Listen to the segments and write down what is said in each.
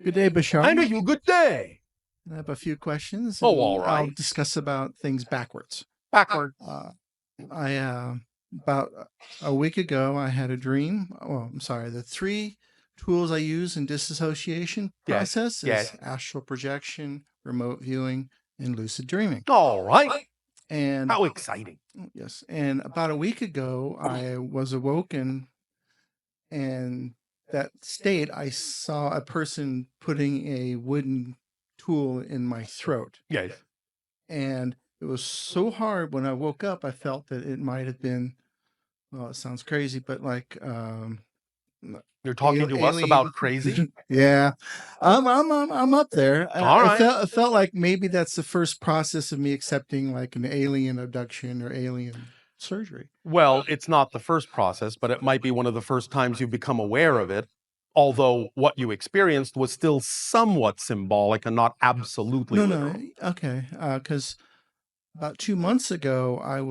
Good day, Bashar. And a you good day. I have a few questions. Oh, and all right. I'll discuss about things backwards. Backward. About a week ago, I had a dream. Oh, I'm sorry. The three tools I use in disassociation process is astral projection, remote viewing, and lucid dreaming. All right. And how exciting. Yes. And about a week ago, I was awoken, and that state, I saw a person putting a wooden tool in my throat. Yes. And it was so hard when I woke up, I felt that it might have been, well, it sounds crazy, but like, you're talking to us about crazy? Yeah. I'm up there. All right. I felt like maybe that's the first process of me accepting like an alien abduction or alien surgery. Well, it's not the first process, but it might be one of the first times you become aware of it. Although what you experienced was still somewhat symbolic and not absolutely literal. Okay. Because about 2 months ago, I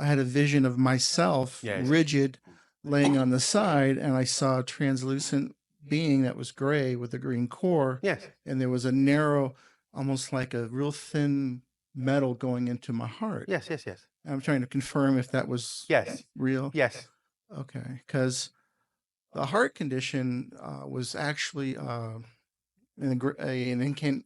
had a vision of myself rigid, laying on the side, and I saw a translucent being that was gray with a green core. Yes. And there was a narrow, almost like a real thin metal going into my heart. Yes. I'm trying to confirm if that was real. Yes. Okay. Because the heart condition was actually an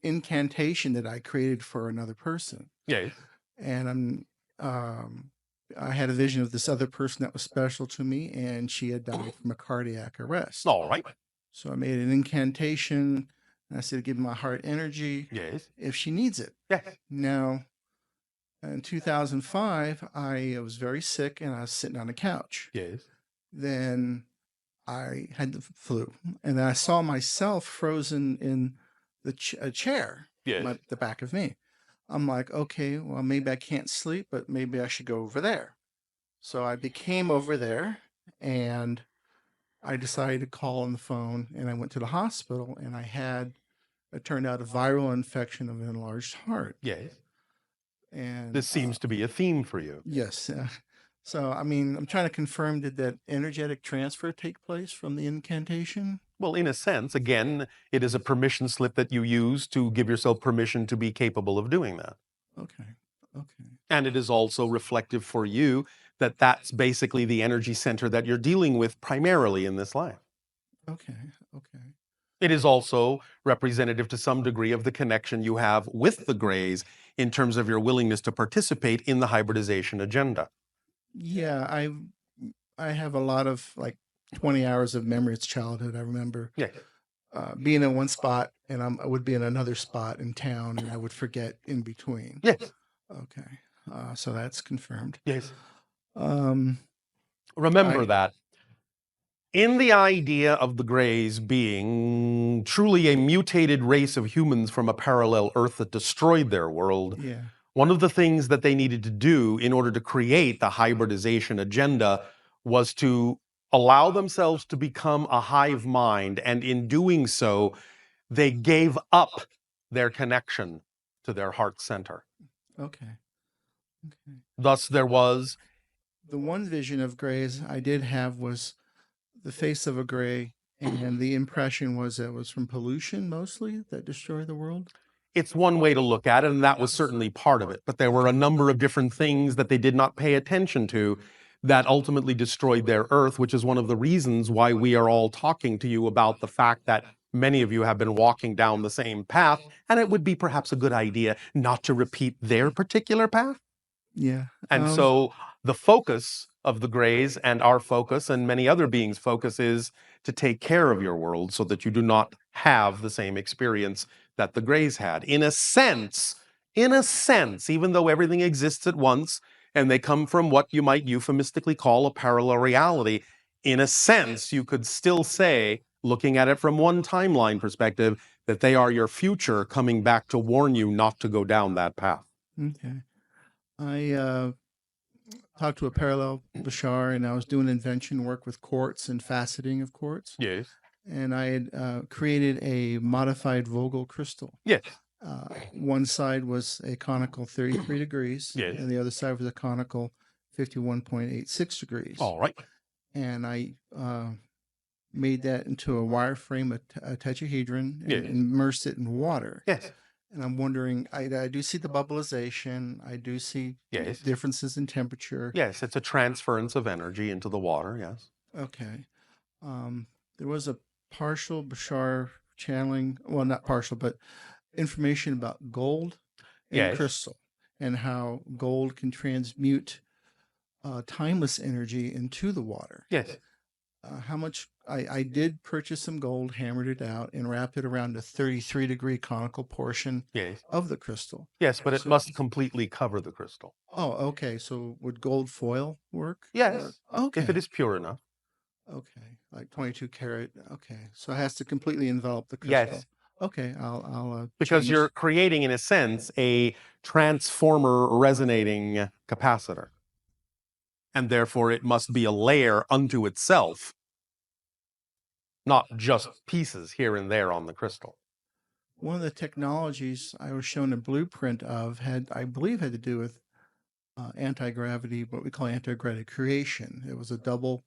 incantation that I created for another person. Yes. And I had a vision of this other person that was special to me, and she had died from a cardiac arrest. All right. So I made an incantation, and I said, give my heart energy if she needs it. Yes. Now, in 2005, I was very sick, and I was sitting on a couch. Yes. Then I had the flu, and I saw myself frozen in the chair, the back of me. I'm like, okay, well, maybe I can't sleep, but maybe I should go over there. So I became over there, and I decided to call on the phone, and I went to the hospital, and it turned out a viral infection of an enlarged heart. Yes. And this seems to be a theme for you. Yes. So, I mean, I'm trying to confirm, did that energetic transfer take place from the incantation? Well, in a sense, again, it is a permission slip that you use to give yourself permission to be capable of doing that. Okay. And it is also reflective for you that that's basically the energy center that you're dealing with primarily in this life. Okay. It is also representative to some degree of the connection you have with the Greys in terms of your willingness to participate in the hybridization agenda. Yeah, I have a lot of like 20 hours of memory. It's childhood. I remember being in one spot, and I would be in another spot in town, and I would forget in between. Yes. Okay. So that's confirmed. Yes. Remember that in the idea of the Greys being truly a mutated race of humans from a parallel Earth that destroyed their world, one of the things that they needed to do in order to create the hybridization agenda was to allow themselves to become a hive mind, and in doing so, they gave up their connection to their heart center. Okay. Thus, there was... The one vision of Greys I did have was the face of a Grey, and the impression was it was from pollution mostly that destroyed the world. It's one way to look at it, and that was certainly part of it. But there were a number of different things that they did not pay attention to that ultimately destroyed their Earth, which is one of the reasons why we are all talking to you about the fact that many of you have been walking down the same path, and it would be perhaps a good idea not to repeat their particular path. Yeah. And so the focus of the Greys and our focus and many other beings' focus is to take care of your world so that you do not have the same experience that the Greys had. In a sense, even though everything exists at once and they come from what you might euphemistically call a parallel reality, in a sense, you could still say, looking at it from one timeline perspective, that they are your future coming back to warn you not to go down that path. Okay. I talked to a parallel Bashar, and I was doing invention work with quartz and faceting of quartz. Yes. And I had created a modified Vogel crystal. Yes. One side was a conical 33 degrees, and the other side was a conical 51.86 degrees. All right. And I made that into a wireframe, a tetrahedron, and Yes. immersed it in water. Yes. And I'm wondering, I do see the bubbleization. I do see Yes. differences in temperature. Yes, it's a transference of energy into the water, yes. Okay. There was a partial Bashar channeling, well, not partial, but information about gold and Yes. crystal, and how gold can transmute timeless energy into the water. Yes. How much I did purchase some gold, hammered it out, and wrapped it around the 33-degree conical portion Yes. of the crystal. Yes, but it must completely cover the crystal. Oh, okay. So would gold foil work? Yes. Okay. If it is pure enough. Okay, like 22 karat. Okay, so it has to completely envelop the crystal. Yes. Okay, I'll Because change. you're creating, in a sense, a transformer resonating capacitor. And therefore, it must be a layer unto itself, not just pieces here and there on the crystal. One of the technologies I was shown a blueprint of I believe, had to do with anti-gravity, what we call anti-gravity creation. It was a double.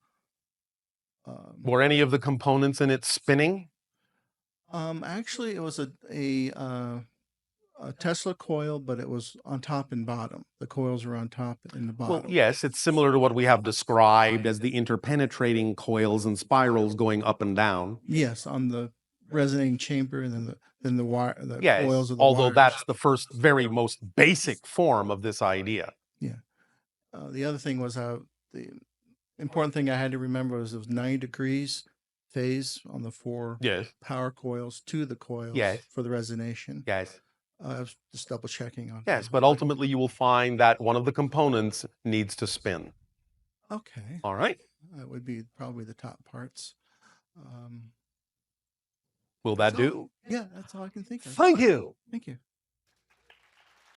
Were any of the components in it spinning? Actually, it was a Tesla coil, but it was on top and bottom. The coils were on top and the bottom. Well, yes, it's similar to what we have described as the interpenetrating coils and spirals going up and down. Yes, on the resonating chamber, and then the wire, the Yes, coils of the although wires. that's the first, very most basic form of this idea. Yeah. The other thing was the important thing I had to remember was it was 90 degrees phase on the four Yes. power coils to the coils. Yes. For the resonation. Yes. I was just double checking on. Yes, but ultimately you will find that one of the components needs to spin. Okay. All right. That would be probably the top parts. Will that do? Yeah, that's all I can think of. Thank you. Thank you.